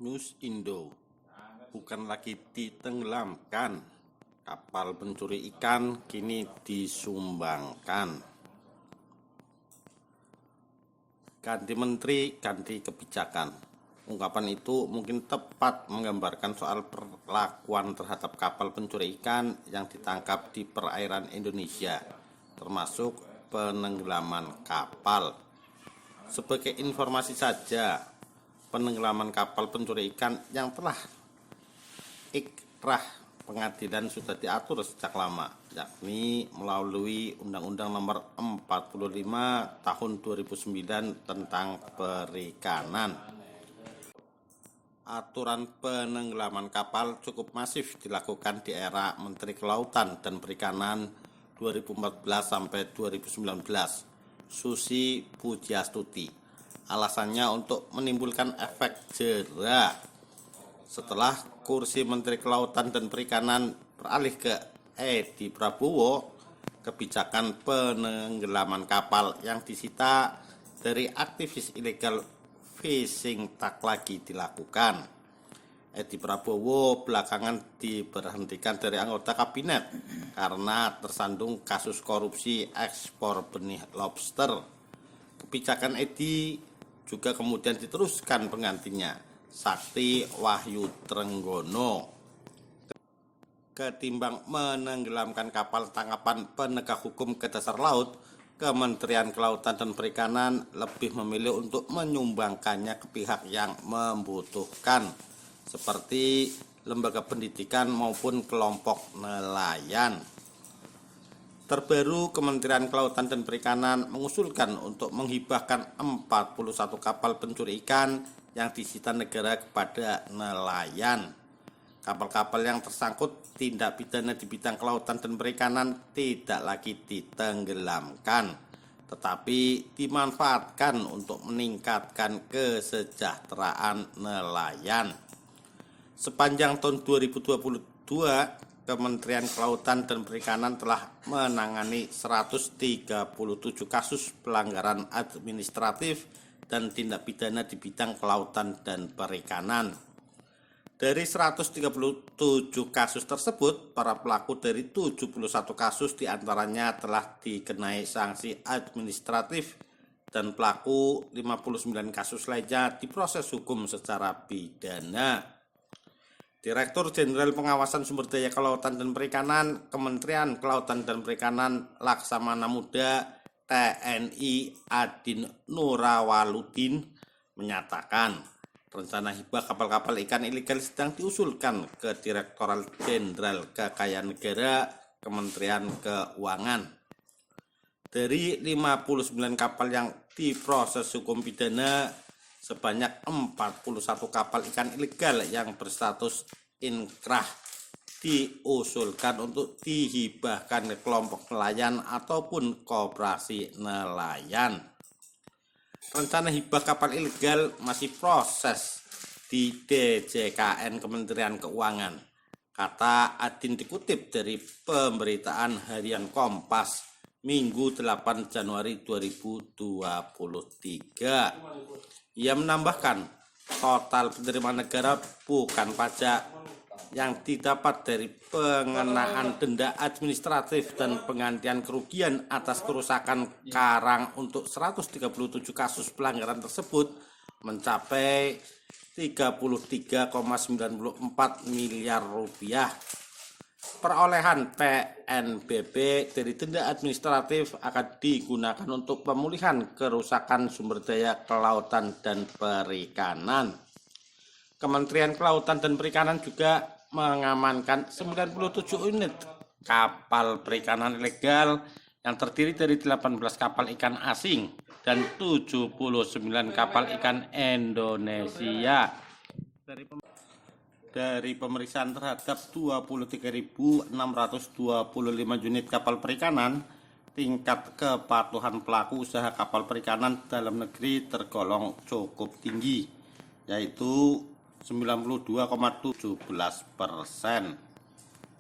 News Indo, bukan lagi ditenggelamkan, kapal pencuri ikan kini disumbangkan. Ganti menteri, ganti kebijakan. Ungkapan itu mungkin tepat menggambarkan soal perlakuan terhadap kapal pencuri ikan yang ditangkap di perairan Indonesia, termasuk penenggelaman kapal. Sebagai informasi saja, penenggelaman kapal pencuri ikan yang telah ikrah pengadilan sudah diatur sejak lama, yakni melalui Undang-Undang Nomor 45 Tahun 2009 tentang Perikanan. Aturan penenggelaman kapal cukup masif dilakukan di era Menteri Kelautan dan Perikanan 2014 sampai 2019, Susi Pujiastuti. Alasannya untuk menimbulkan efek jera. Setelah kursi Menteri Kelautan dan Perikanan beralih ke Edi Prabowo, kebijakan penenggelaman kapal yang disita dari aktivis ilegal fishing tak lagi dilakukan. Edi Prabowo belakangan diberhentikan dari anggota kabinet karena tersandung kasus korupsi ekspor benih lobster. Kebijakan Edi juga kemudian diteruskan penggantinya, Sakti Wahyu Trenggono. Ketimbang menenggelamkan kapal tangkapan penegak hukum ke dasar laut, Kementerian Kelautan dan Perikanan lebih memilih untuk menyumbangkannya ke pihak yang membutuhkan, seperti lembaga pendidikan maupun kelompok nelayan. Terbaru, Kementerian Kelautan dan Perikanan mengusulkan untuk menghibahkan 41 kapal pencuri ikan yang disita negara kepada nelayan. Kapal-kapal yang tersangkut tindak pidana di bidang kelautan dan perikanan tidak lagi ditenggelamkan, tetapi dimanfaatkan untuk meningkatkan kesejahteraan nelayan. Sepanjang tahun 2022, Kementerian Kelautan dan Perikanan telah menangani 137 kasus pelanggaran administratif dan tindak pidana di bidang kelautan dan perikanan. Dari 137 kasus tersebut, para pelaku dari 71 kasus diantaranya telah dikenai sanksi administratif dan pelaku 59 kasus lainnya diproses hukum secara pidana. Direktur Jenderal Pengawasan Sumber Daya Kelautan dan Perikanan, Kementerian Kelautan dan Perikanan Laksamana Muda TNI Adin Nurawaludin menyatakan, rencana hibah kapal-kapal ikan ilegal sedang diusulkan ke Direktorat Jenderal Kekayaan Negara Kementerian Keuangan. Dari 59 kapal yang diproses hukum pidana, sebanyak 41 kapal ikan ilegal yang berstatus inkrah diusulkan untuk dihibahkan ke kelompok nelayan ataupun koperasi nelayan. Rencana hibah kapal ilegal masih proses di DJKN Kementerian Keuangan, kata Adin dikutip dari pemberitaan harian Kompas Minggu 8 Januari 2023. Ia menambahkan, total penerimaan negara bukan pajak yang didapat dari pengenaan denda administratif dan penggantian kerugian atas kerusakan karang untuk 137 kasus pelanggaran tersebut mencapai 33,94 miliar rupiah. Perolehan PNBP dari denda administratif akan digunakan untuk pemulihan kerusakan sumber daya kelautan dan perikanan. Kementerian Kelautan dan Perikanan juga mengamankan 97 unit kapal perikanan ilegal yang terdiri dari 18 kapal ikan asing dan 79 kapal ikan Indonesia. Dari pemeriksaan terhadap 23.625 unit kapal perikanan, tingkat kepatuhan pelaku usaha kapal perikanan dalam negeri tergolong cukup tinggi, yaitu 92,17%.